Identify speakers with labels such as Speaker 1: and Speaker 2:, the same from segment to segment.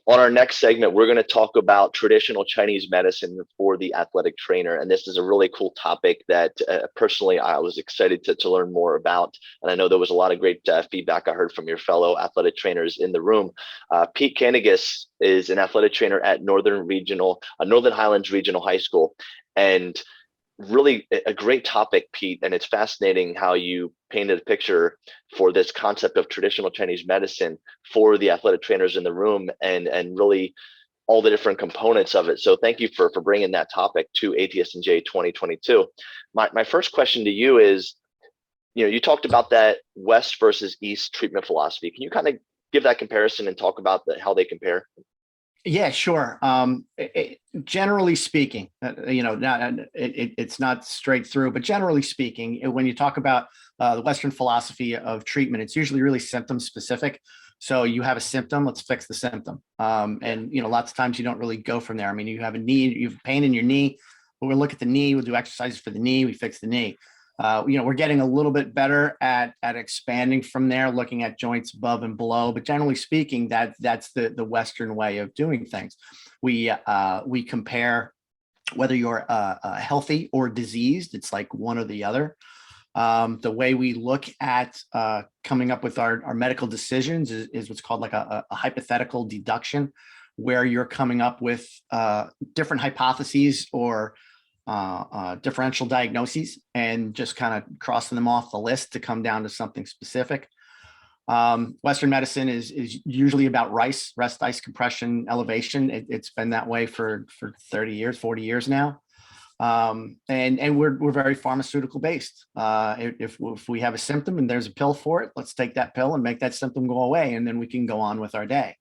Speaker 1: On our next segment, we're going to talk about traditional Chinese medicine for the athletic trainer. And this is a really cool topic that personally I was excited to learn more about. And I know there was a lot of great feedback I heard from your fellow athletic trainers in the room. Pete Koeniges is an athletic trainer at Northern Highlands Regional High School. And really a great topic, Pete, and it's fascinating how you painted a picture for this concept of traditional Chinese medicine for the athletic trainers in the room, and really all the different components of it. So thank you for bringing that topic to ATSNJ 2022. My first question to you is, you talked about that West versus East treatment philosophy. Can you kind of give that comparison and talk about how they compare?
Speaker 2: Yeah, sure. Generally speaking, it's not straight through, but generally speaking, when you talk about the Western philosophy of treatment, it's usually really symptom specific. So you have a symptom, let's fix the symptom. And lots of times you don't really go from there. I mean, you have a knee, you have pain in your knee, but we'll look at the knee, we'll do exercises for the knee, we fix the knee. We're getting a little bit better at expanding from there, looking at joints above and below. But generally speaking, that's the Western way of doing things. We compare whether you're healthy or diseased. It's like one or the other. The way we look at coming up with our medical decisions is what's called like a hypothetical deduction, where you're coming up with different hypotheses or differential diagnoses and just kind of crossing them off the list to come down to something specific. Western medicine is usually about rest, ice compression, elevation. It's been that way for 30 years, 40 years now. And we're very pharmaceutical based. If we have a symptom and there's a pill for it, let's take that pill and make that symptom go away, and then we can go on with our day.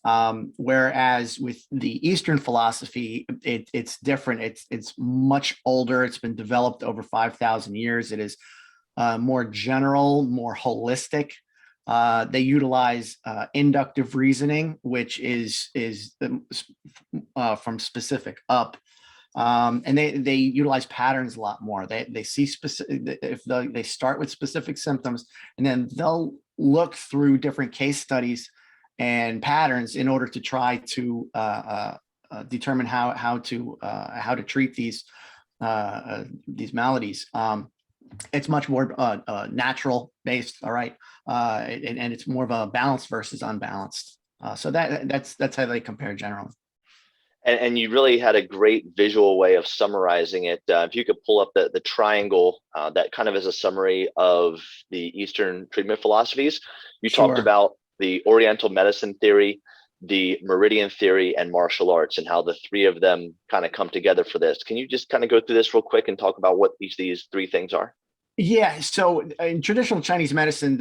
Speaker 2: Whereas with the Eastern philosophy, it's different. It's much older. It's been developed over 5,000 years. It is more general, more holistic. They utilize inductive reasoning, which is from specific up. And they utilize patterns a lot more. They see specific, if they start with specific symptoms, and then they'll look through different case studies and patterns in order to try to determine how to treat these maladies. It's much more natural based, all right, and it's more of a balanced versus unbalanced. So that's how they compare generally.
Speaker 1: And you really had a great visual way of summarizing it. If you could pull up the triangle, that kind of is a summary of the Eastern treatment philosophies. You talked about the Oriental medicine theory, the Meridian theory, and martial arts, and how the three of them kind of come together for this. Can you just kind of go through this real quick and talk about what each of these three things are?
Speaker 2: Yeah, so in traditional Chinese medicine,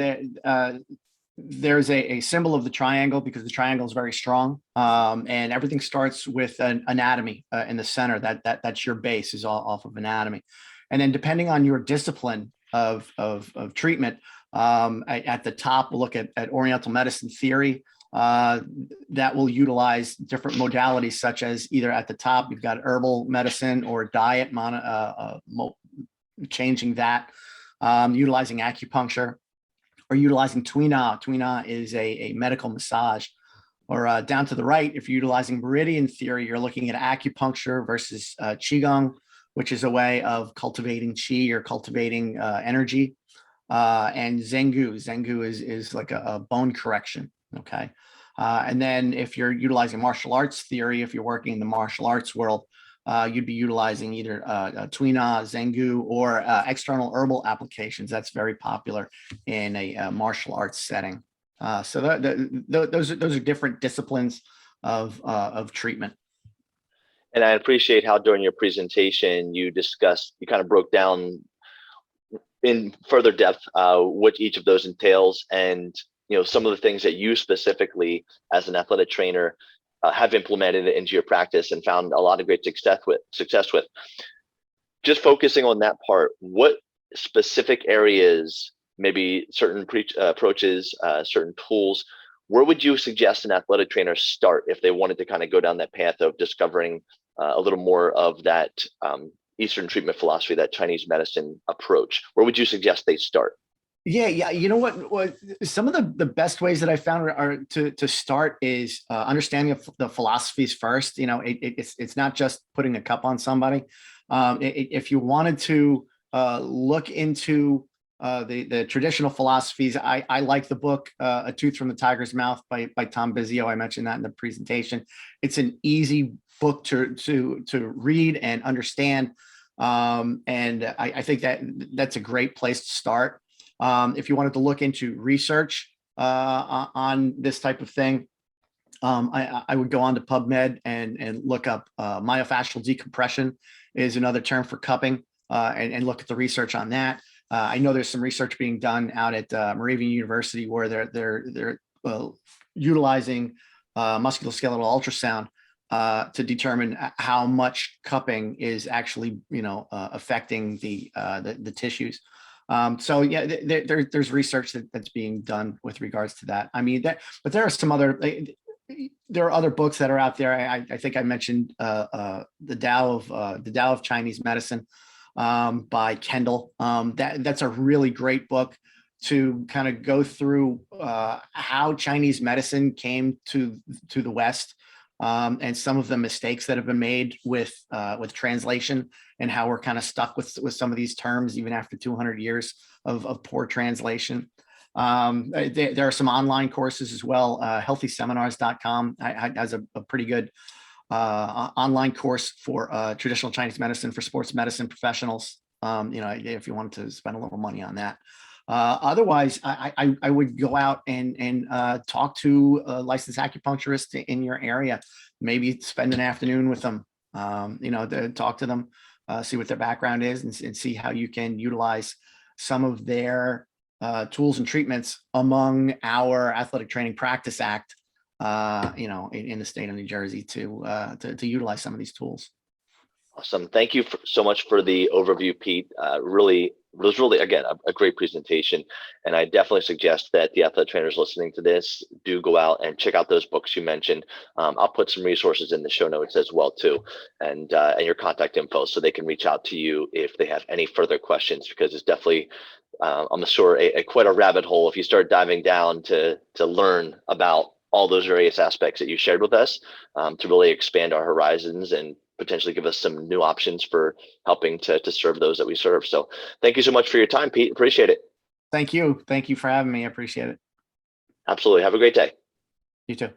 Speaker 2: there's a symbol of the triangle because the triangle is very strong, and everything starts with an anatomy in the center. That's your base, is all off of anatomy, and then depending on your discipline of treatment, at the top we'll look at Oriental medicine theory. That will utilize different modalities, such as either at the top you've got herbal medicine or diet, changing that, utilizing acupuncture, or utilizing Tuina. Tuina is a medical massage. Or down to the right, if you're utilizing Meridian theory, you're looking at acupuncture versus Qigong, which is a way of cultivating Qi or cultivating energy. And Zhengu is like a bone correction, okay? And then if you're utilizing martial arts theory, if you're working in the martial arts world, you'd be utilizing either Tuina, Zhengu, or external herbal applications. That's very popular in a martial arts setting. So those are different disciplines of treatment.
Speaker 1: And I appreciate how during your presentation you kind of broke down in further depth what each of those entails, and some of the things that you specifically as an athletic trainer have implemented it into your practice and found a lot of great success with. Just focusing on that part, what specific areas, maybe certain approaches, certain tools, where would you suggest an athletic trainer start if they wanted to kind of go down that path of discovering a little more of that Eastern treatment philosophy, that Chinese medicine approach? Where would you suggest they start?
Speaker 2: Yeah. You know what some of the best ways that I found are to start is understanding of the philosophies first. It's not just putting a cup on somebody. If you wanted to look into the traditional philosophies, I like the book A Tooth from the Tiger's Mouth by Tom Biggio. I mentioned that in the presentation. It's an easy book to read and understand. And I think that's a great place to start. If you wanted to look into research on this type of thing, I would go on to PubMed and look up myofascial decompression is another term for cupping, and look at the research on that. I know there's some research being done out at Meridian University where they're utilizing musculoskeletal ultrasound to determine how much cupping is actually, affecting the tissues. So yeah, there's research that's being done with regards to that. I mean, but there are some other, there are other books that are out there. I think I mentioned the Tao of Chinese Medicine by Kendall. That's a really great book to kind of go through how Chinese medicine came to the West. And some of the mistakes that have been made with translation, and how we're kind of stuck with some of these terms even after 200 years of poor translation. There are some online courses as well. Healthyseminars.com has a pretty good online course for traditional Chinese medicine for sports medicine professionals. If you wanted to spend a little money on that. Otherwise, I would go out and talk to a licensed acupuncturist in your area. Maybe spend an afternoon with them. To talk to them, see what their background is, and see how you can utilize some of their tools and treatments among our Athletic Training Practice Act. In the state of New Jersey to utilize some of these tools.
Speaker 1: Awesome. Thank you so much for the overview, Pete. It was really, again, a great presentation. And I definitely suggest that the athletic trainers listening to this do go out and check out those books you mentioned. I'll put some resources in the show notes as well, too, and your contact info so they can reach out to you if they have any further questions, because it's definitely, I'm sure, quite a rabbit hole if you start diving down to learn about all those various aspects that you shared with us, to really expand our horizons and potentially give us some new options for helping to serve those that we serve. So thank you so much for your time, Pete. Appreciate it.
Speaker 2: Thank you. Thank you for having me. I appreciate it.
Speaker 1: Absolutely. Have a great day.
Speaker 2: You too.